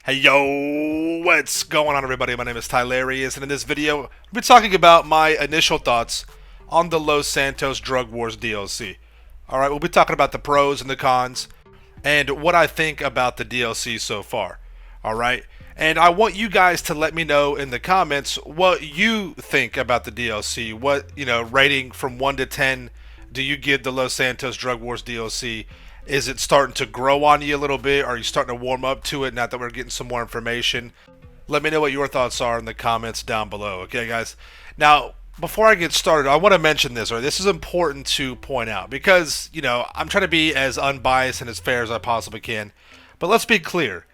Hey yo, what's going on everybody? My name is Tylarious, and in this video, we'll be talking about my initial thoughts on the Los Santos Drug Wars DLC. Alright, we'll be talking about the pros and the cons, and what I think about the DLC so far. Alright, and I want you guys to let me know in the comments what you think about the DLC. What, rating from 1 to 10 do you give the Los Santos Drug Wars DLC? Is it starting to grow on you a little bit? Are you starting to warm up to it now that we're getting some more information? Let me know what your thoughts are in the comments down below, okay, guys? Now, before I get started, I want to mention this, or this is important to point out, because, I'm trying to be as unbiased and as fair as I possibly can. But let's be clear.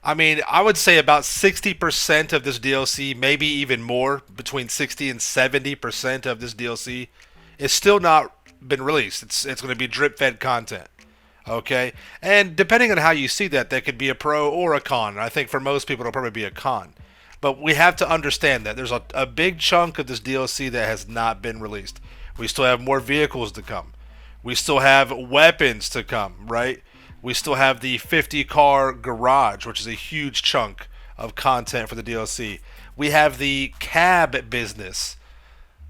I mean, I would say about 60% of this DLC, maybe even more, between 60 and 70% of this DLC, is still not been released. It's going to be drip-fed content. Okay, and depending on how you see that, that could be a pro or a con. I think for most people, it'll probably be a con. But we have to understand that there's a big chunk of this DLC that has not been released. We still have more vehicles to come. We still have weapons to come, right? We still have the 50-car garage, which is a huge chunk of content for the DLC. We have the cab business,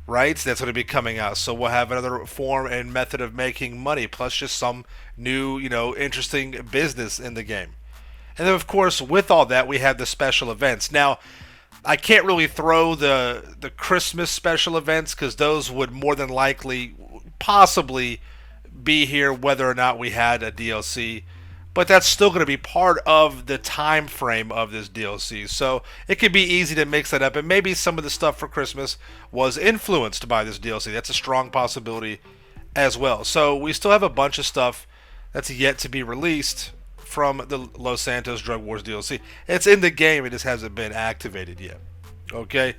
right? That's going to be coming out. So we'll have another form and method of making money, plus just some new, interesting business in the game. And then, of course, with all that, we have the special events. Now, I can't really throw the Christmas special events because those would more than likely, possibly, be here whether or not we had a DLC. But that's still going to be part of the time frame of this DLC. So it could be easy to mix that up. And maybe some of the stuff for Christmas was influenced by this DLC. That's a strong possibility as well. So we still have a bunch of stuff that's yet to be released from the Los Santos Drug Wars DLC. It's in the game, it just hasn't been activated yet. Okay?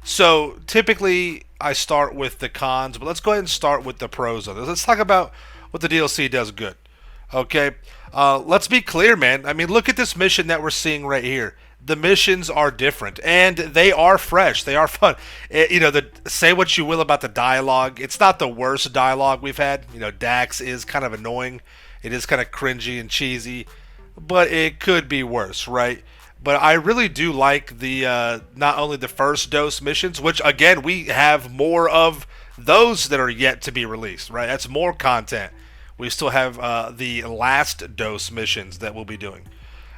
So typically I start with the cons, but let's go ahead and start with the pros of this. Let's talk about what the DLC does good. Okay? Let's be clear, man. I mean, look at this mission that we're seeing right here. The missions are different, and they are fresh. They are fun. Say what you will about the dialogue. It's not the worst dialogue we've had. Dax is kind of annoying. It is kind of cringy and cheesy, but it could be worse, right? But I really do like the not only the first dose missions, which again we have more of those that are yet to be released, right? That's more content. We still have the last dose missions that we'll be doing.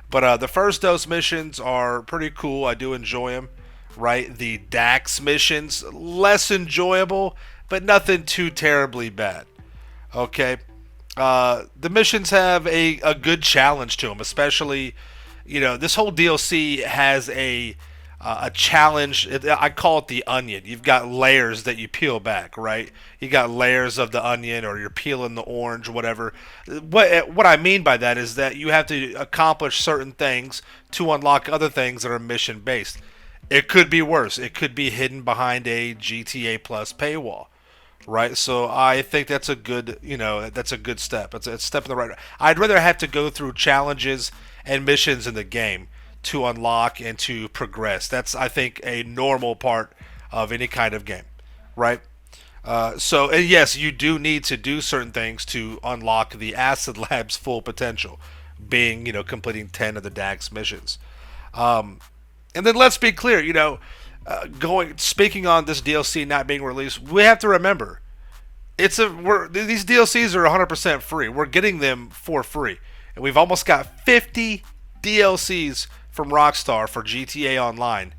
But the first dose missions are pretty cool. I do enjoy them, right? The Dax missions, less enjoyable, but nothing too terribly bad. Okay? The missions have a good challenge to them, especially, this whole DLC has a challenge. I call it the onion. You've got layers that you peel back, right? You got layers of the onion, or you're peeling the orange, whatever. What I mean by that is that you have to accomplish certain things to unlock other things that are mission based. It could be worse. It could be hidden behind a GTA Plus paywall, right? So I think that's a good, that's a good step. It's a step in the right. I'd rather have to go through challenges and missions in the game to unlock and to progress. That's, I think, a normal part of any kind of game, right? And yes, you do need to do certain things to unlock the Acid Lab's full potential, being, completing 10 of the Dax missions. And then let's be clear, speaking on this DLC not being released, we have to remember, these DLCs are 100% free. We're getting them for free. And we've almost got 50 DLCs from Rockstar for GTA Online.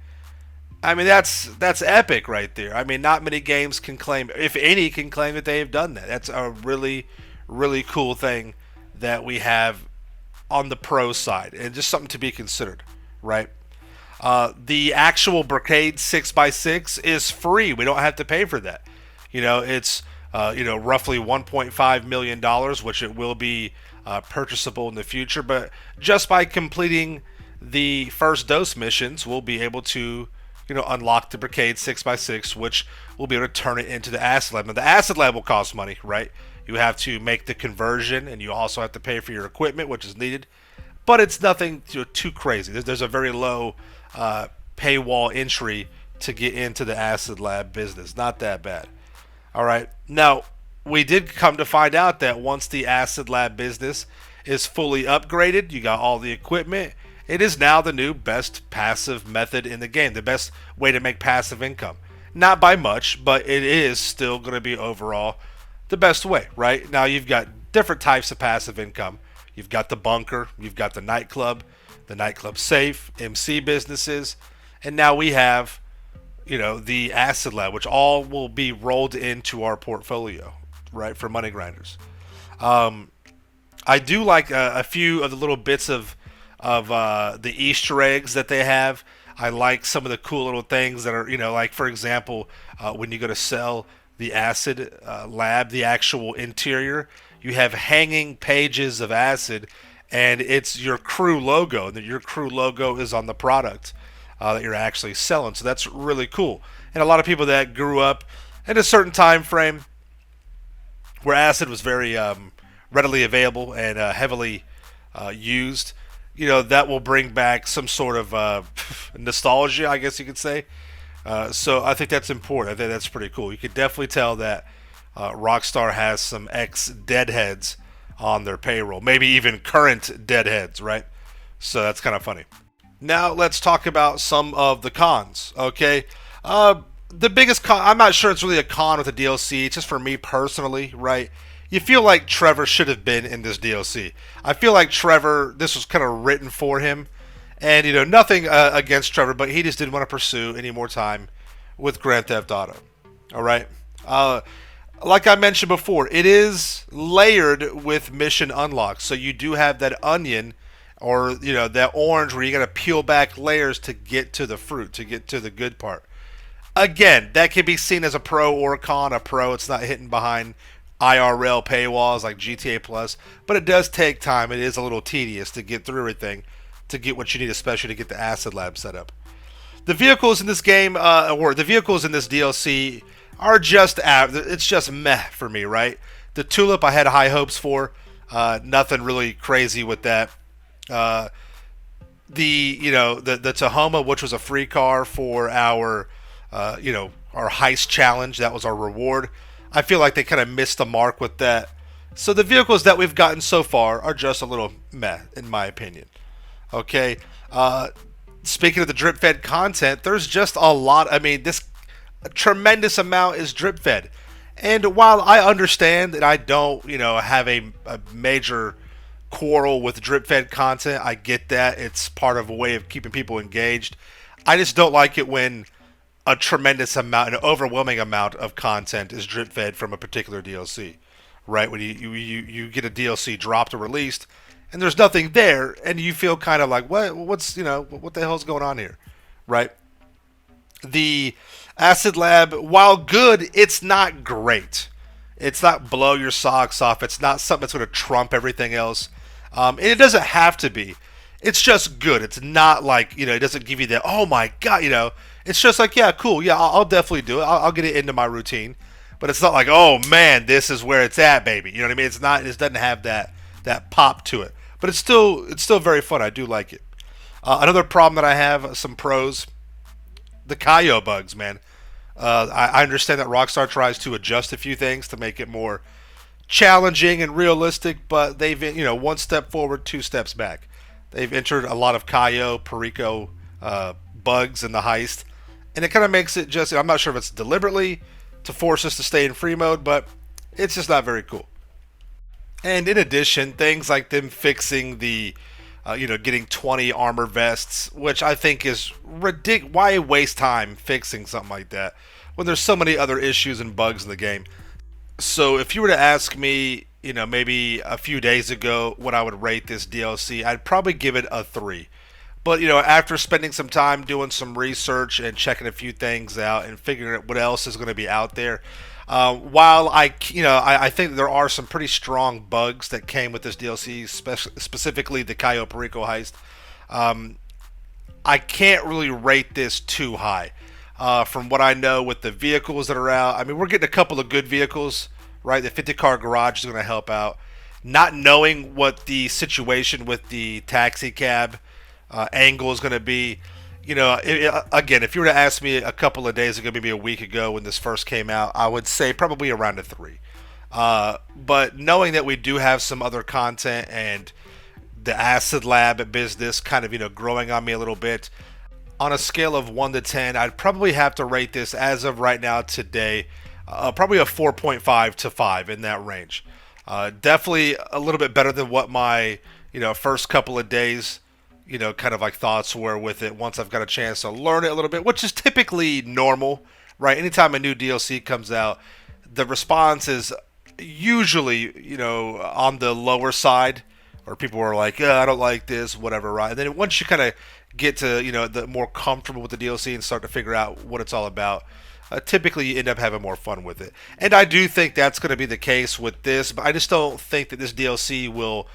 I mean, that's epic right there. I mean, not many games can claim, if any, can claim that they have done that. That's a really, really cool thing that we have on the pro side, and just something to be considered, right? The actual Brigade 6x6 is free. We don't have to pay for that. It's roughly $1.5 million, which it will be purchasable in the future. But just by completing the first dose missions, we'll be able to, unlock the Brigade 6x6, which will be able to turn it into the Acid Lab. Now, the Acid Lab will cost money, right? You have to make the conversion, and you also have to pay for your equipment, which is needed. But it's nothing too crazy. There's a very low paywall entry to get into the Acid Lab business. Not that bad. All right. Now, we did come to find out that once the Acid Lab business is fully upgraded, you got all the equipment, it is now the new best passive method in the game, the best way to make passive income. Not by much, but it is still going to be overall the best way, right? Now you've got different types of passive income. You've got the bunker, you've got the nightclub safe, MC businesses, and now we have, the acid lab, which all will be rolled into our portfolio, right, for money grinders. I do like a few of the little bits of the Easter eggs that they have. I like some of the cool little things that are, like for example, when you go to sell the acid lab, the actual interior, you have hanging pages of acid, and it's your crew logo. That your crew logo is on the product that you're actually selling. So that's really cool. And a lot of people that grew up in a certain time frame where acid was very readily available and heavily used, that will bring back some sort of nostalgia, I guess you could say. So I think that's important. I think that's pretty cool. You could definitely tell that Rockstar has some ex-deadheads on their payroll, maybe even current deadheads, right? So that's kind of funny. Now let's talk about some of the cons, okay? The biggest con, I'm not sure it's really a con with the DLC, it's just for me personally, right? You feel like Trevor should have been in this DLC. I feel like Trevor, this was kind of written for him. And, nothing against Trevor, but he just didn't want to pursue any more time with Grand Theft Auto. All right? Like I mentioned before, it is layered with mission unlocks. So you do have that onion or, that orange where you got to peel back layers to get to the fruit, to get to the good part. Again, that can be seen as a pro or a con. A pro, it's not hidden behind IRL paywalls like GTA Plus, but it does take time. It is a little tedious to get through everything, to get what you need, especially to get the acid lab set up. The vehicles in this game, or the vehicles in this DLC, are just it's just meh for me, right? The Tulip I had high hopes for, nothing really crazy with that. The Tahoma, which was a free car for our our heist challenge, that was our reward. I feel like they kind of missed the mark with that. So the vehicles that we've gotten so far are just a little meh, in my opinion. Okay. Speaking of the drip fed content, there's just a lot. I mean, this tremendous amount is drip fed. And while I understand that I don't, have a major quarrel with drip fed content, I get that. It's part of a way of keeping people engaged. I just don't like it when a tremendous amount, an overwhelming amount of content is drip fed from a particular DLC, right? When you get a DLC dropped or released, and there's nothing there, and you feel kind of like, what the hell's going on here, right? The Acid Lab, while good, it's not great. It's not blow your socks off. It's not something that's going to trump everything else, and it doesn't have to be. It's just good. It's not like, it doesn't give you the, oh my god, It's just like, yeah, cool, yeah, I'll definitely do it. I'll get it into my routine. But it's not like, oh man, this is where it's at, baby. You know what I mean? It's not. It doesn't have that pop to it. But it's still very fun. I do like it. Another problem that I have, some pros, the Heyooo bugs, man. I understand that Rockstar tries to adjust a few things to make it more challenging and realistic, but they've, one step forward, two steps back. They've entered a lot of Heyooo, Perico bugs in the heist, and it kind of makes it just, I'm not sure if it's deliberately to force us to stay in free mode, but it's just not very cool. And in addition, things like them fixing the, getting 20 armor vests, which I think is ridiculous. Why waste time fixing something like that when there's so many other issues and bugs in the game? So if you were to ask me, maybe a few days ago what I would rate this DLC, I'd probably give it a 3. But, after spending some time doing some research and checking a few things out and figuring out what else is going to be out there, while I think there are some pretty strong bugs that came with this DLC, specifically the Heyooo Perico heist, I can't really rate this too high. From what I know with the vehicles that are out, I mean, we're getting a couple of good vehicles, right? The 50-car garage is going to help out. Not knowing what the situation with the taxi cab angle is going to be, again, if you were to ask me a couple of days ago, maybe a week ago when this first came out, I would say probably around a 3. But knowing that we do have some other content and the acid lab business kind of, growing on me a little bit. On a scale of 1 to 10, I'd probably have to rate this as of right now today, probably a 4.5 to 5 in that range. Definitely a little bit better than what my, first couple of days, kind of like thoughts were with it once I've got a chance to learn it a little bit, which is typically normal, right? Anytime a new DLC comes out, the response is usually, on the lower side, or people are like, I don't like this, whatever, right? And then once you kind of get to, the more comfortable with the DLC and start to figure out what it's all about, typically you end up having more fun with it. And I do think that's going to be the case with this, but I just don't think that this DLC will,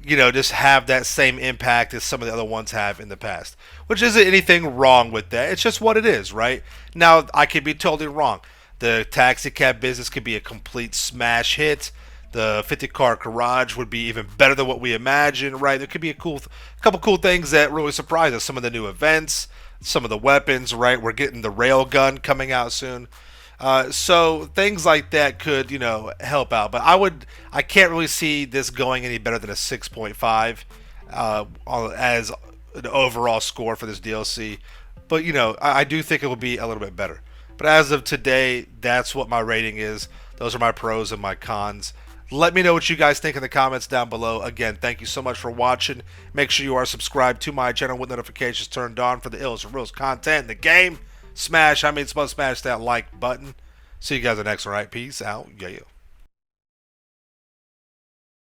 just have that same impact as some of the other ones have in the past. Which isn't anything wrong with that. It's just what it is, right? Now, I could be totally wrong. The taxi cab business could be a complete smash hit. The 50 car garage would be even better than what we imagined, right? There could be a couple cool things that really surprise us. Some of the new events, some of the weapons, right? We're getting the rail gun coming out soon. So things like that could, help out. But I can't really see this going any better than a 6.5 as an overall score for this DLC. But, I do think it will be a little bit better. But as of today, that's what my rating is. Those are my pros and my cons. Let me know what you guys think in the comments down below. Again, thank you so much for watching. Make sure you are subscribed to my channel with notifications turned on for the illest and realest content in the game. Smash that like button. See you guys in the next one, right? Peace out. Yeah.